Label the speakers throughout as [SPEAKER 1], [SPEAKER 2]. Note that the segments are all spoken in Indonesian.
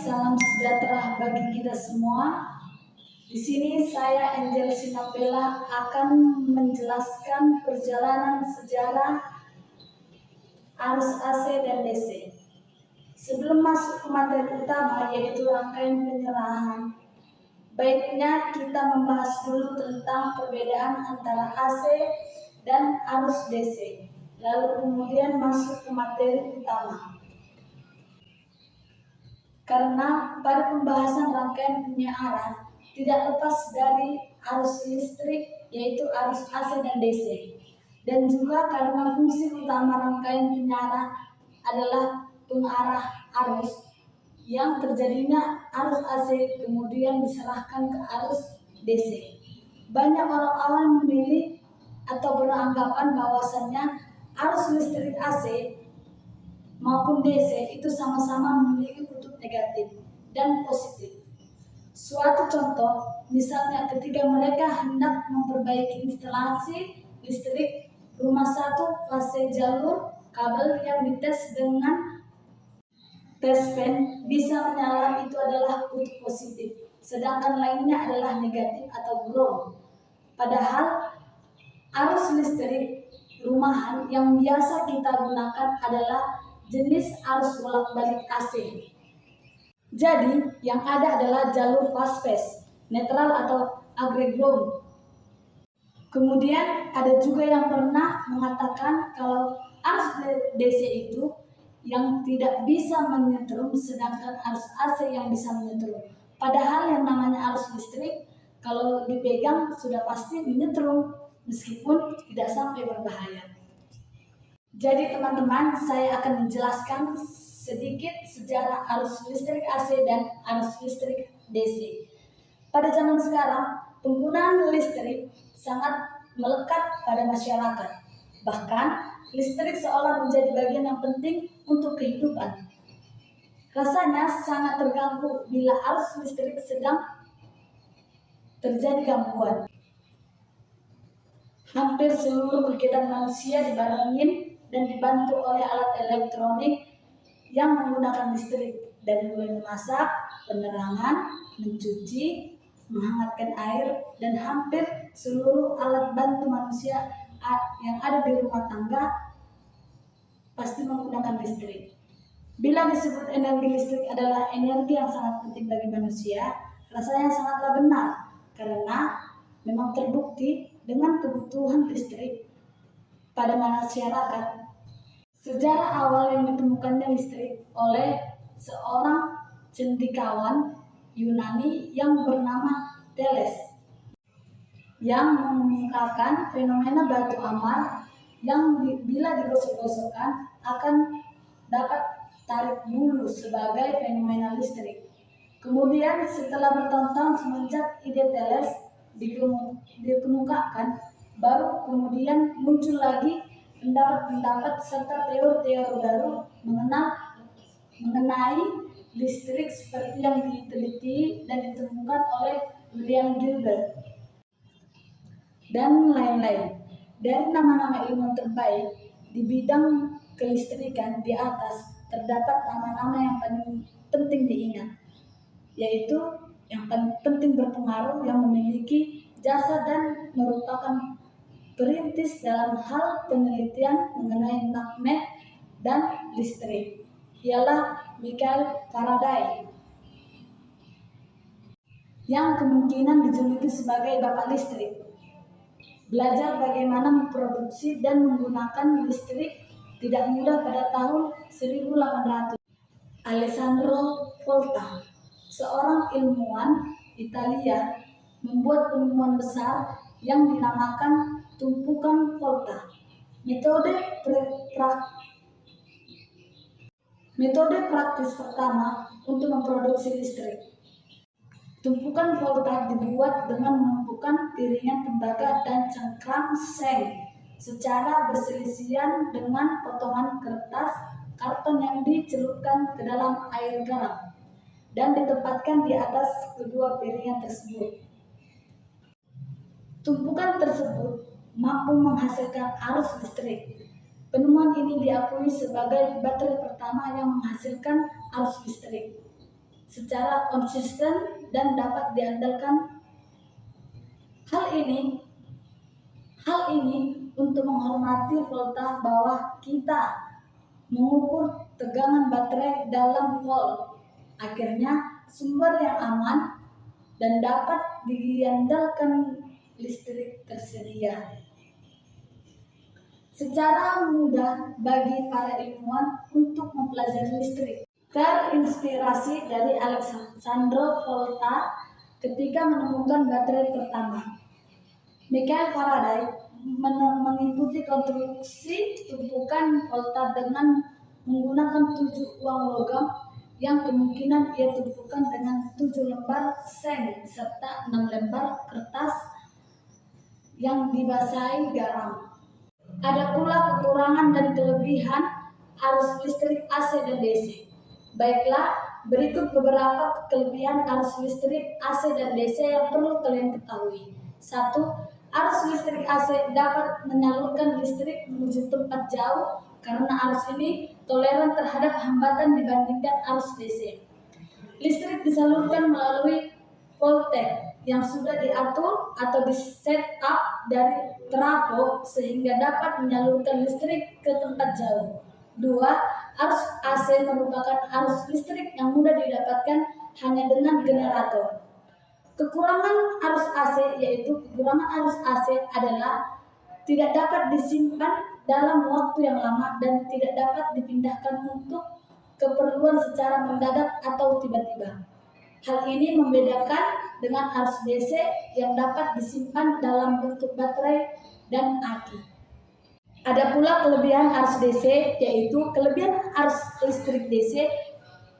[SPEAKER 1] salam sejahtera bagi kita semua. Di sini saya Angel Sinapela akan menjelaskan perjalanan sejarah arus AC dan DC. Sebelum masuk ke materi utama yaitu rangkaian penyerahan, baiknya kita membahas dulu tentang perbedaan antara AC dan arus DC. Lalu kemudian masuk ke materi utama. Karena pada pembahasan rangkaian penyiaran tidak lepas dari arus listrik yaitu arus AC dan DC. Dan juga karena fungsi utama rangkaian penyiaran adalah pengarah arus yang terjadinya arus AC kemudian diserahkan ke arus DC. Banyak orang awam memilih atau beranggapan bahwasannya arus listrik AC maupun DC itu sama-sama memiliki kutub negatif dan positif. Suatu contoh, misalnya ketika mereka hendak memperbaiki instalasi listrik rumah satu fase jalur kabel yang dites dengan tes pen bisa menyala, itu adalah kutub positif, sedangkan lainnya adalah negatif atau ground. Padahal arus listrik rumahan yang biasa kita gunakan adalah jenis arus bolak-balik AC. Jadi, yang ada adalah jalur fast phase, netral atau agregat. Kemudian ada juga yang pernah mengatakan kalau arus DC itu yang tidak bisa menyetrum, sedangkan arus AC yang bisa menyetrum. Padahal yang namanya arus listrik kalau dipegang sudah pasti menyetrum meskipun tidak sampai berbahaya. Jadi teman-teman, saya akan menjelaskan sedikit sejarah arus listrik AC dan arus listrik DC. Pada zaman sekarang, penggunaan listrik sangat melekat pada masyarakat. Bahkan, listrik seolah menjadi bagian yang penting untuk kehidupan. Rasanya sangat terganggu bila arus listrik sedang terjadi gangguan. Hampir seluruh kegiatan manusia dibarengin dan dibantu oleh alat elektronik yang menggunakan listrik, dari mulai memasak, penerangan, mencuci, menghangatkan air, dan hampir seluruh alat bantu manusia yang ada di rumah tangga pasti menggunakan listrik. Bila disebut energi listrik adalah energi yang sangat penting bagi manusia, rasanya sangatlah benar, karena memang terbukti dengan kebutuhan listrik pada masyarakat. Sejarah awal yang ditemukannya listrik oleh seorang cendekiawan Yunani yang bernama Thales, yang mengungkapkan fenomena batu amar yang bila digosok-gosokkan akan dapat tarik bulu sebagai fenomena listrik. Kemudian setelah bertahun-tahun semenjak ide Thales dikemukakan, baru kemudian muncul lagi pendapat-pendapat serta teori-teori baru mengenai listrik seperti yang diteliti dan ditemukan oleh William Gilbert dan lain-lain. Dari nama-nama ilmuwan terbaik di bidang kelistrikan di atas terdapat nama-nama yang paling penting diingat, yaitu yang paling penting berpengaruh, yang memiliki jasa dan merupakan perintis dalam hal penelitian mengenai magnet dan listrik, ialah Michael Faraday, yang kemungkinan dijuluki sebagai bapak listrik. Belajar bagaimana memproduksi dan menggunakan listrik tidak mudah pada tahun 1800. Alessandro Volta, seorang ilmuwan Italia, membuat penemuan besar yang dinamakan tumpukan Volta. Metode praktis pertama untuk memproduksi listrik. Tumpukan Volta dibuat dengan menumpukan piringan tembaga dan cengkram seng secara berselisihan dengan potongan kertas karton yang dicelupkan ke dalam air garam dan ditempatkan di atas kedua piringan tersebut. Tumpukan tersebut mampu menghasilkan arus listrik. Penemuan ini diakui sebagai baterai pertama yang menghasilkan arus listrik. secara konsisten dan dapat diandalkan. Hal ini untuk menghormati volta bawah kita, mengukur tegangan baterai dalam volt. Akhirnya sumber yang aman dan dapat diandalkan listrik tersedia. Secara mudah bagi para ilmuwan untuk mempelajari listrik. Terinspirasi dari Alessandro Volta ketika menemukan baterai pertama. Michael Faraday mengikuti konstruksi tumpukan volta dengan menggunakan 7 uang logam yang kemungkinan ia tumpukan dengan 7 lembar seng serta 6 lembar kertas yang dibasahi garam. Ada pula kekurangan dan kelebihan arus listrik AC dan DC. Baiklah, berikut beberapa kelebihan arus listrik AC dan DC yang perlu kalian ketahui. 1. Arus listrik AC dapat menyalurkan listrik menuju tempat jauh karena arus ini toleran terhadap hambatan dibandingkan arus DC. Listrik disalurkan melalui voltage yang sudah diatur atau di-set up dari trafo sehingga dapat menyalurkan listrik ke tempat jauh. 2. Arus AC merupakan arus listrik yang mudah didapatkan hanya dengan generator. Kekurangan arus AC adalah tidak dapat disimpan dalam waktu yang lama dan tidak dapat dipindahkan untuk keperluan secara mendadak atau tiba-tiba. Hal ini membedakan dengan arus DC yang dapat disimpan dalam bentuk baterai dan aki. Ada pula kelebihan arus DC, yaitu kelebihan arus listrik DC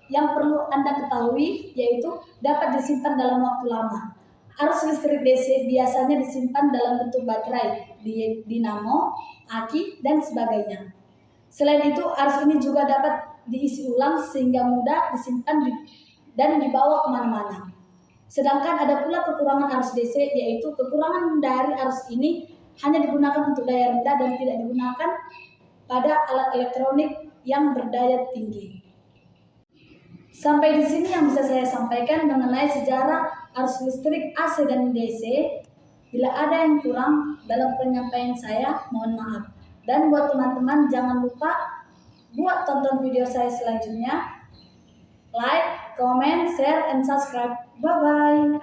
[SPEAKER 1] yang perlu Anda ketahui yaitu dapat disimpan dalam waktu lama. Arus listrik DC biasanya disimpan dalam bentuk baterai, dinamo, aki, dan sebagainya. Selain itu, arus ini juga dapat diisi ulang sehingga mudah disimpan dan dibawa kemana-mana. Sedangkan ada pula kekurangan arus DC, yaitu kekurangan dari arus ini hanya digunakan untuk daya rendah dan tidak digunakan pada alat elektronik yang berdaya tinggi. Sampai di sini yang bisa saya sampaikan mengenai sejarah arus listrik AC dan DC. Bila ada yang kurang dalam penyampaian saya, mohon maaf. Dan buat teman-teman jangan lupa buat tonton video saya selanjutnya. Like, comment, share, and subscribe. Bye-bye.